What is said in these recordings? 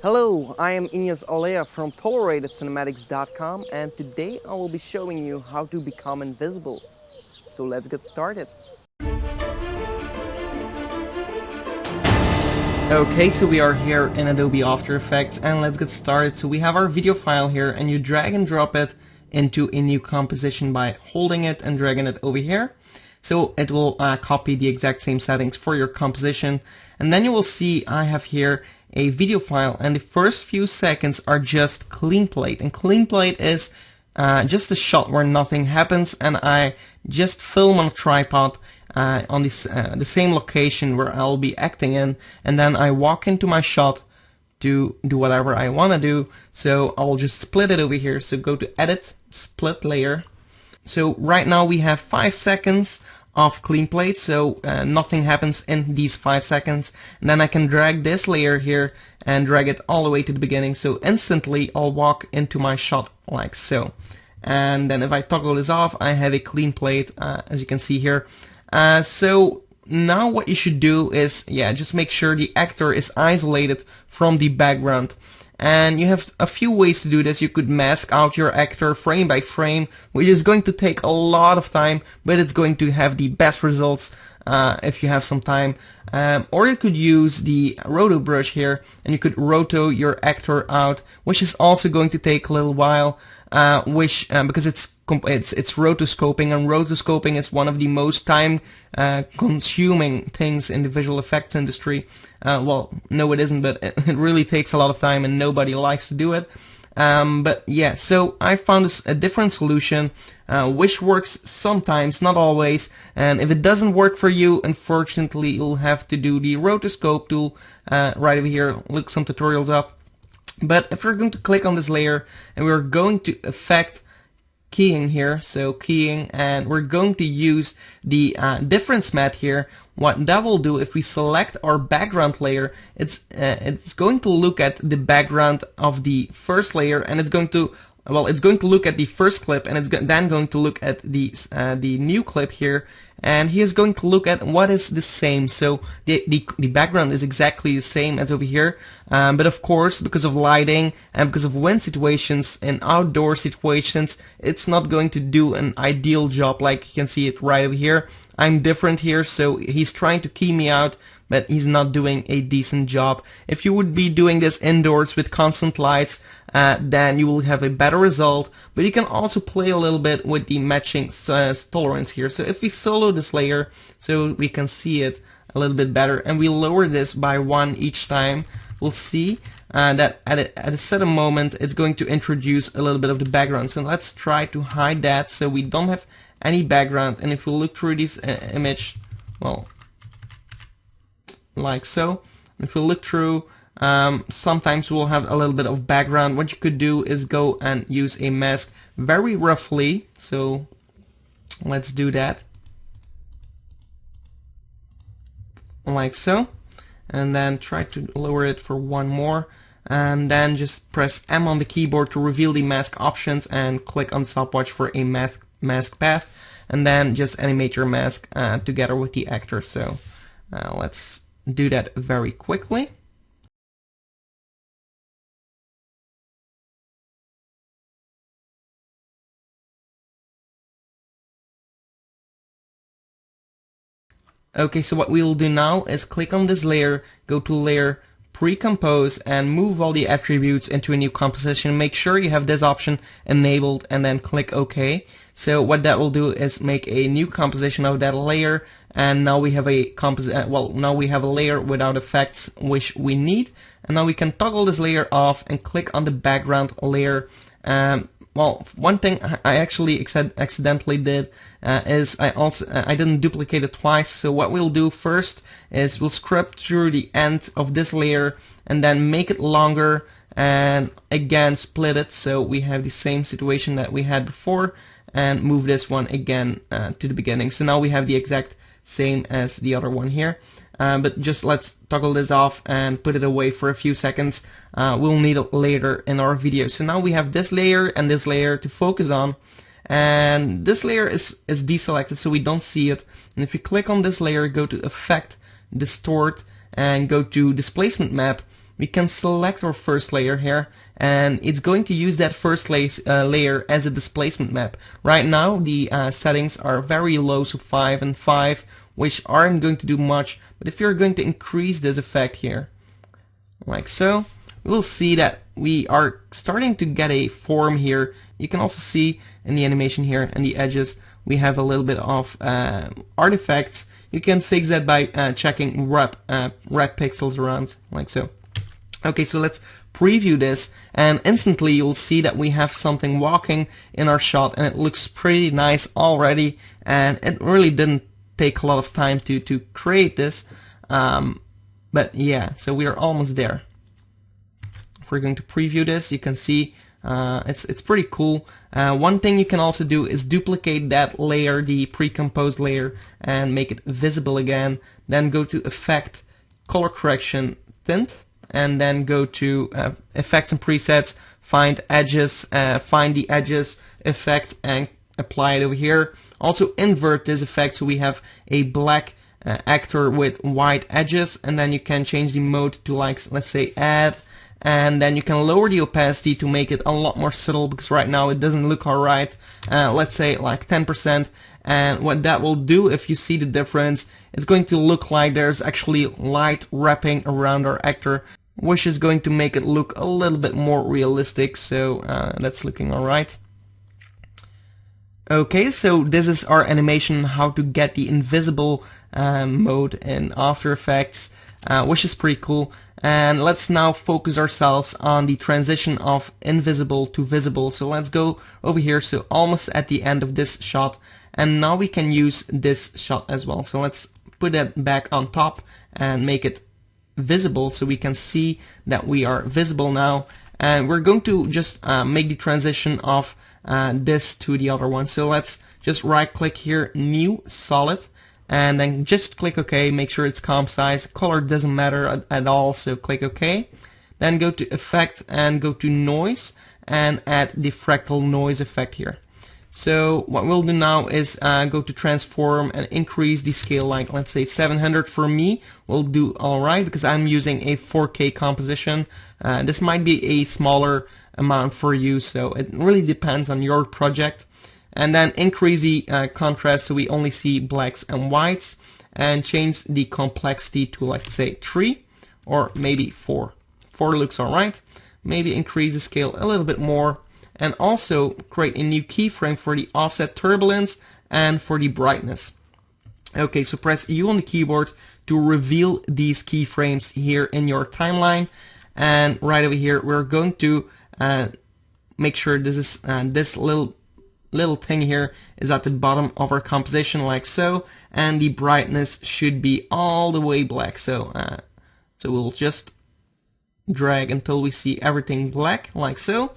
Hello, I am Ignace Aleya from ToleratedCinematics.com, and today I will be showing you how to become invisible. So let's get started. Okay, so we are here in Adobe After Effects and let's get started. So we have our video file here and you drag and drop it into a new composition by holding it and dragging it over here. So it will copy the exact same settings for your composition. And then you will see I have here a video file and the first few seconds are just clean plate. And clean plate is just a shot where nothing happens, and I just film on a tripod on this, the same location where I'll be acting in, and then I walk into my shot to do whatever I want to do. So I'll just split it over here. So go to Edit, Split Layer. So right now we have 5 seconds of clean plate, so nothing happens in these 5 seconds. And then I can drag this layer here and drag it all the way to the beginning, so instantly I'll walk into my shot like so. And then if I toggle this off, I have a clean plate, as you can see here. So now what you should do is, just make sure the actor is isolated from the background. And you have a few ways to do this. You could mask out your actor frame by frame, which is going to take a lot of time, but it's going to have the best results if you have some time. Or you could use the roto brush here, and you could roto your actor out, which is also going to take a little while, because it's rotoscoping, and rotoscoping is one of the most time consuming things in the visual effects industry. Well, no it isn't, but it really takes a lot of time and nobody likes to do it. But yeah, so I found a different solution, which works sometimes, not always, and if it doesn't work for you, unfortunately you'll have to do the rotoscope tool right over here. Look some tutorials up. But if we're going to click on this layer and we're going to affect keying here, so keying, and we're going to use the difference mat here. What that will do, if we select our background layer, it's going to look at the background of the first layer, and it's going to look at the first clip, and it's then going to look at the new clip here, and he is going to look at what is the same. So the background is exactly the same as over here, but of course, because of lighting and because of wind situations and outdoor situations, it's not going to do an ideal job. Like you can see it right over here. I'm different here, so he's trying to key me out, but he's not doing a decent job. If you would be doing this indoors with constant lights, then you will have a better result, but you can also play a little bit with the matching tolerance here. So if we solo this layer so we can see it a little bit better, and we lower this by 1 each time, we'll see that at a certain moment it's going to introduce a little bit of the background. So let's try to hide that so we don't have any background. And if we look through this image, well, like so, if we look through, sometimes we'll have a little bit of background. What you could do is go and use a mask very roughly. So let's do that, like so, and then try to lower it for 1 more, and then just press M on the keyboard to reveal the mask options and click on stopwatch for a mask path, and then just animate your mask together with the actor. So let's do that very quickly. Okay, so what we'll do now is click on this layer, go to layer, pre-compose, and move all the attributes into a new composition. Make sure you have this option enabled and then click OK. So what that will do is make a new composition of that layer, and now we have a now we have a layer without effects, which we need. And now we can toggle this layer off and click on the background layer. Well, one thing I actually accidentally did is I didn't duplicate it twice. So what we'll do first is we'll scrub through the end of this layer and then make it longer, and again split it so we have the same situation that we had before, and move this one again to the beginning. So now we have the exact same as the other one here. But just let's toggle this off and put it away for a few seconds. We'll need it later in our video. So now we have this layer and this layer to focus on, and this layer is deselected so we don't see it. And if you click on this layer, go to Effect, Distort, and go to Displacement Map, we can select our first layer here, and it's going to use that first layer as a displacement map. Right now the settings are very low, so 5 and 5, which aren't going to do much, but if you're going to increase this effect here, like so, we'll see that we are starting to get a form here. You can also see in the animation here and the edges, we have a little bit of artifacts. You can fix that by checking wrap pixels around, like so. Okay, so let's preview this, and instantly you'll see that we have something walking in our shot, and it looks pretty nice already, and it really didn't take a lot of time to create this, but yeah, so we are almost there. If we're going to preview this, you can see it's pretty cool. One thing you can also do is duplicate that layer, the pre-composed layer, and make it visible again. Then go to Effect, Color Correction, Tint, and then go to Effects and Presets, find Edges, find the Edges effect and apply it over here. Also invert this effect so we have a black actor with white edges, and then you can change the mode to, like, let's say Add, and then you can lower the opacity to make it a lot more subtle, because right now it doesn't look alright. Let's say like 10%, and what that will do, if you see the difference, it's going to look like there's actually light wrapping around our actor, which is going to make it look a little bit more realistic. So that's looking alright. Okay, so this is our animation how to get the invisible mode in After Effects, which is pretty cool. And let's now focus ourselves on the transition of invisible to visible. So let's go over here, so almost at the end of this shot, and now we can use this shot as well. So let's put that back on top and make it visible so we can see that we are visible now. And we're going to just make the transition of this to the other one. So let's just right click here, New Solid, and then just click OK. Make sure it's comp size. Color doesn't matter at all, so click OK. Then go to Effect and go to Noise and add the fractal noise effect here. So what we'll do now is go to Transform and increase the scale, like let's say 700 for me will do alright, because I'm using a 4K composition. This might be a smaller amount for you, so it really depends on your project. And then increase the contrast so we only see blacks and whites, and change the complexity to, like, say 3 or maybe 4. 4 looks alright. Maybe increase the scale a little bit more, and also create a new keyframe for the offset turbulence and for the brightness. Okay, so press U on the keyboard to reveal these keyframes here in your timeline, and right over here we're going to make sure this is this little thing here is at the bottom of our composition, like so, and the brightness should be all the way black. So so we'll just drag until we see everything black, like so,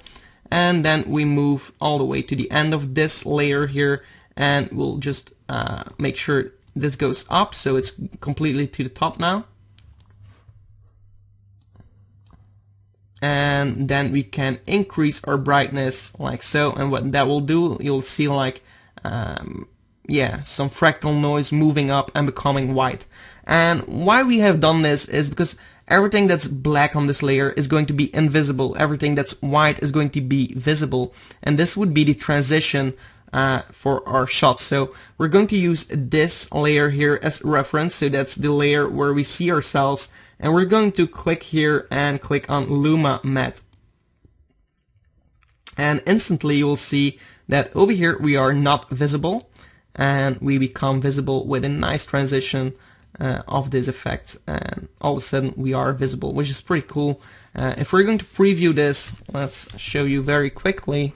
and then we move all the way to the end of this layer here, and we'll just make sure this goes up so it's completely to the top now. And then we can increase our brightness, like so, and what that will do, you'll see, like yeah, some fractal noise moving up and becoming white. And why we have done this is because everything that's black on this layer is going to be invisible, everything that's white is going to be visible, and this would be the transition for our shot. So we're going to use this layer here as reference, so that's the layer where we see ourselves, and we're going to click here and click on Luma Matte, and instantly you will see that over here we are not visible, and we become visible with a nice transition of this effect, and all of a sudden we are visible, which is pretty cool. If we're going to preview this, let's show you very quickly.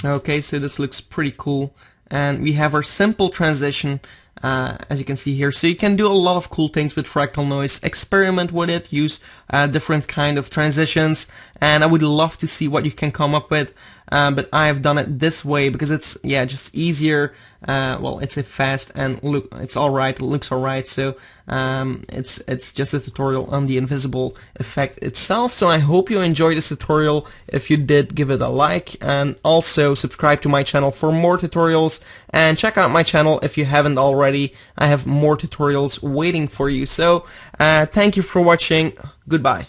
Okay, so this looks pretty cool, and we have our simple transition, as you can see here. So you can do a lot of cool things with fractal noise, experiment with it, use different kind of transitions, and I would love to see what you can come up with. But I have done it this way because it's, yeah, just easier. Well, it's a fast and look, it's alright, it looks alright. So it's just a tutorial on the invisible effect itself. So I hope you enjoyed this tutorial. If you did, give it a like, and also subscribe to my channel for more tutorials, and check out my channel if you haven't already. I have more tutorials waiting for you. So thank you for watching. Goodbye.